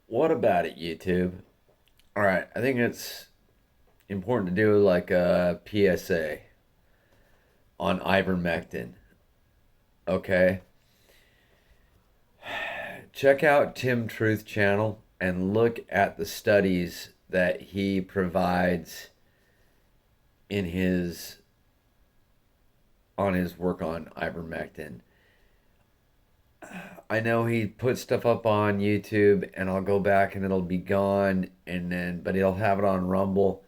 What about it, YouTube? All right, I think it's important to do like a PSA on ivermectin. Okay, check out Tim Truth channel and look at the studies that he provides in his on his work on ivermectin. I know he puts stuff up on YouTube, and I'll go back and it'll be gone, and then but he'll have it on Rumble.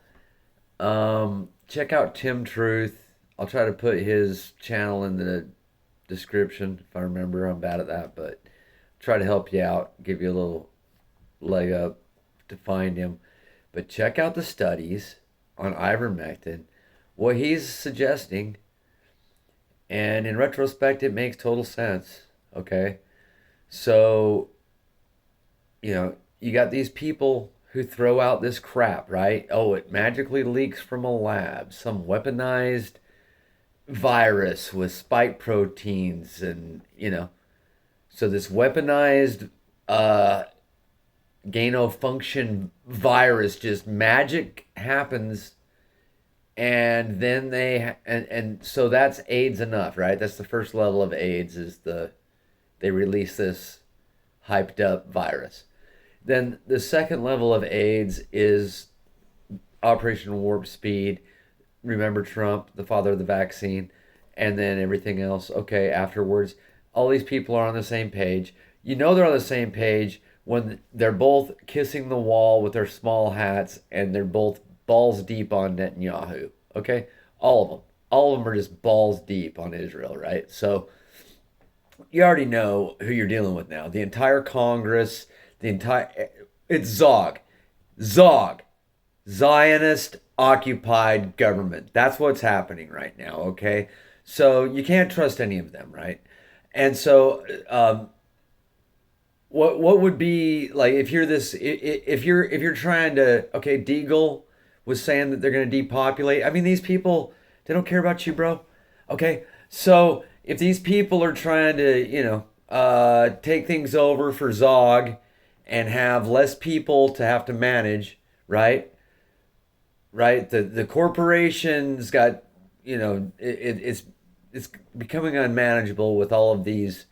Check out Tim Truth. I'll try to put his channel in the description if I remember. I'm bad at that, but try to help you out, give you a little leg up to find him. But check out the studies on ivermectin, what he's suggesting, and in retrospect, it makes total sense. Okay, so you got these people who throw out this crap, right? Oh, it magically leaks from a lab, some weaponized virus with spike proteins, and so this weaponized uh, gain of function virus just magic happens, and then and so that's AIDS enough, right? That's the first level of AIDS is they release this hyped up virus. Then the second level of AIDS is Operation Warp Speed. Remember Trump, the father of the vaccine, and then everything else. Okay, afterwards, all these people are on the same page. You know they're on the same page when they're both kissing the wall with their small hats and they're both balls deep on Netanyahu. Okay, all of them. All of them are just balls deep on Israel, right? So you already know who you're dealing with now. The entire Congress, the entire it's Zog, Zionist occupied government. That's what's happening right now. Okay, so you can't trust any of them, right? And so, what would be like if you're this if you're trying to Deagle was saying that they're going to depopulate. I mean, these people they don't care about you, bro. Okay, so if these people are trying to take things over for Zog and have less people to have to manage, right? Right? The corporation's got it's becoming unmanageable with all of these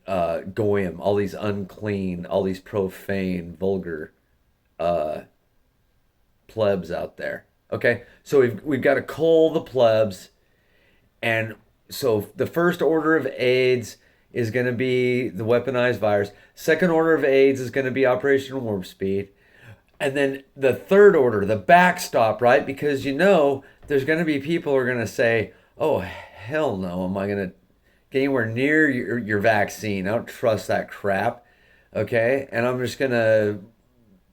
goyim, all these unclean, all these profane, vulgar uh, plebs out there. Okay, so we've got to cull the plebs, and so the first order of AIDS is going to be the weaponized virus. Second order of AIDS is going to be Operation Warp Speed. And then the third order, the backstop, right? Because there's going to be people who are going to say, oh, hell no, am I going to get anywhere near your vaccine? I don't trust that crap. Okay? And I'm just going to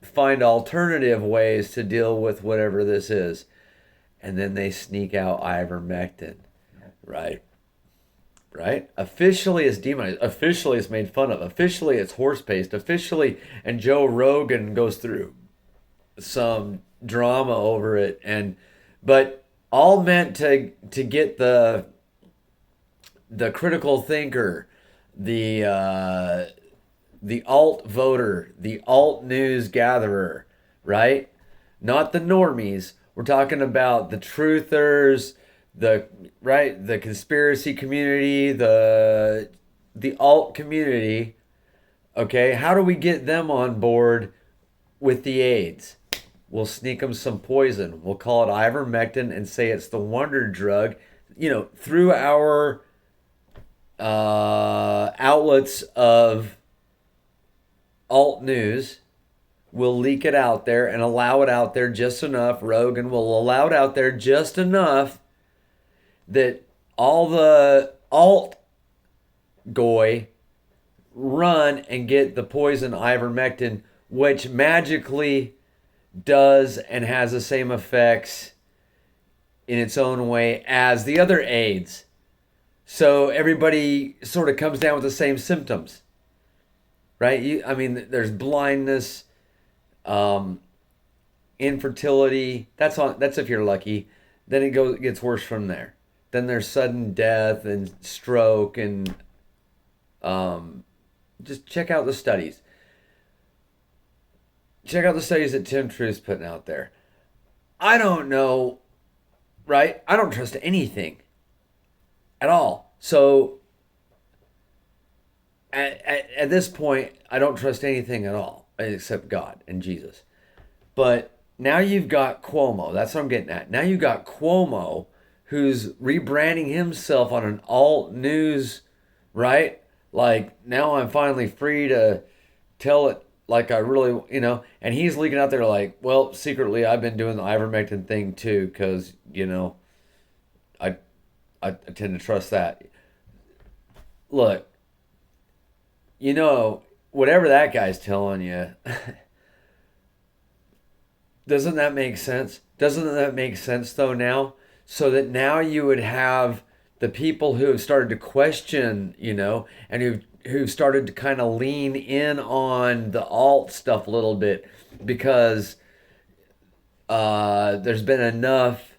find alternative ways to deal with whatever this is. And then they sneak out ivermectin, right? Right? Officially it's demonized. Officially it's made fun of. Officially it's horse paste. Officially, and Joe Rogan goes through some drama over it, but all meant to get the critical thinker, the alt voter, the alt news gatherer, right? Not the normies. We're talking about the truthers, the conspiracy community, the alt community. Okay, how do we get them on board with the AIDS? We'll sneak them some poison. We'll call it ivermectin and say it's the wonder drug. Through our outlets of alt news, we'll leak it out there and allow it out there just enough. Rogan will allow it out there just enough that all the alt goy run and get the poison ivermectin, which magically does and has the same effects in its own way as the other AIDS. So everybody sort of comes down with the same symptoms, right? I mean, there's blindness, infertility. That's if you're lucky. Then it gets worse from there. Then there's sudden death and stroke and just check out the studies. check out the studies that Tim Truth's putting out there. I don't know, right? I don't trust anything at all. So at this point, I don't trust anything at all except God and Jesus. But now you've got Cuomo. That's what I'm getting at. Now you've got Cuomo who's rebranding himself on an alt news, right? Like, now I'm finally free to tell it like I really, and he's leaking out there like, well, secretly I've been doing the ivermectin thing too, because, I, I tend to trust that. Look, whatever that guy's telling you, doesn't that make sense? Doesn't that make sense though now? So that now you would have the people who have started to question, and who've started to kind of lean in on the alt stuff a little bit because there's been enough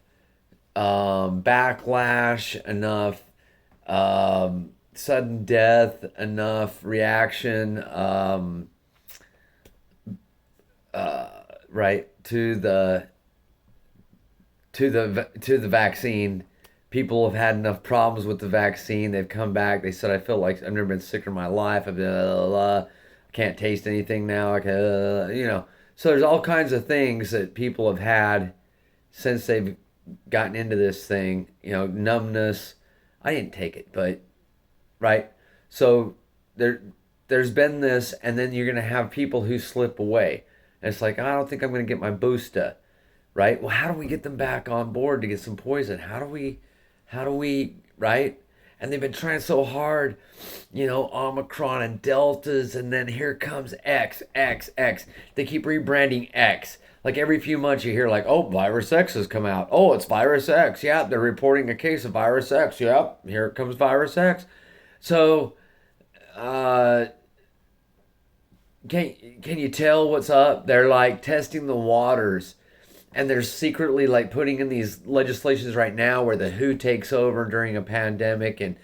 backlash, enough sudden death, enough reaction, right, to the vaccine. People have had enough problems with the vaccine. They've come back. They said, I feel like I've never been sicker in my life. I've been, can't taste anything now. I can, So there's all kinds of things that people have had since they've gotten into this thing. Numbness. I didn't take it, but right. So there's been this, and then you're gonna have people who slip away. And it's like, I don't think I'm gonna get my booster, right? Well, how do we get them back on board to get some poison? How do we, right? And they've been trying so hard, Omicron and Deltas, and then here comes X, X, X. They keep rebranding X. Like every few months you hear like, oh, virus X has come out. Oh, it's virus X. Yeah, they're reporting a case of virus X. Yep, here it comes virus X. So, uh, can you tell what's up? They're like testing the waters, and they're secretly like putting in these legislations right now where the WHO takes over during a pandemic, and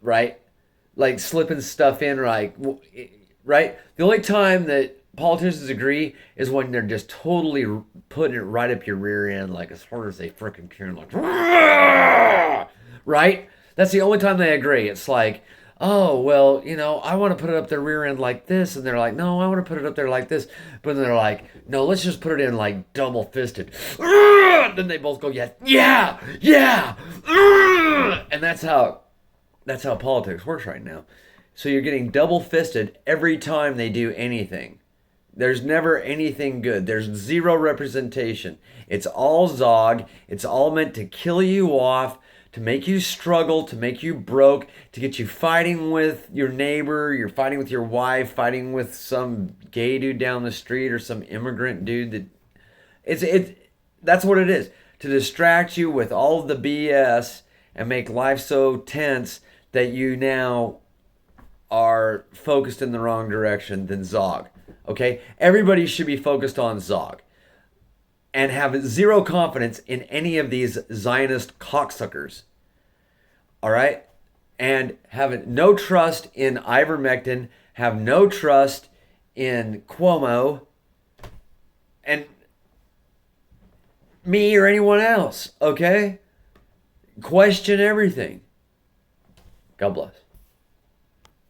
right, like slipping stuff in, like, right. The only time that politicians agree is when they're just totally putting it right up your rear end, like as hard as they freaking can, like, right. That's the only time they agree. It's like, oh, well, I want to put it up their rear end like this. And they're like, no, I want to put it up there like this. But then they're like, no, let's just put it in like double fisted. Then they both go, yeah, yeah, yeah. And that's how politics works right now. So you're getting double fisted every time they do anything. There's never anything good. There's zero representation. It's all Zog. It's all meant to kill you off, to make you struggle, to make you broke, to get you fighting with your neighbor, you're fighting with your wife, fighting with some gay dude down the street or some immigrant dude that that's what it is. To distract you with all of the BS and make life so tense that you now are focused in the wrong direction than Zog. Okay? Everybody should be focused on Zog and have zero confidence in any of these Zionist cocksuckers. All right? And have no trust in Ivermectin, have no trust in Cuomo, and me or anyone else. Okay? Question everything. God bless.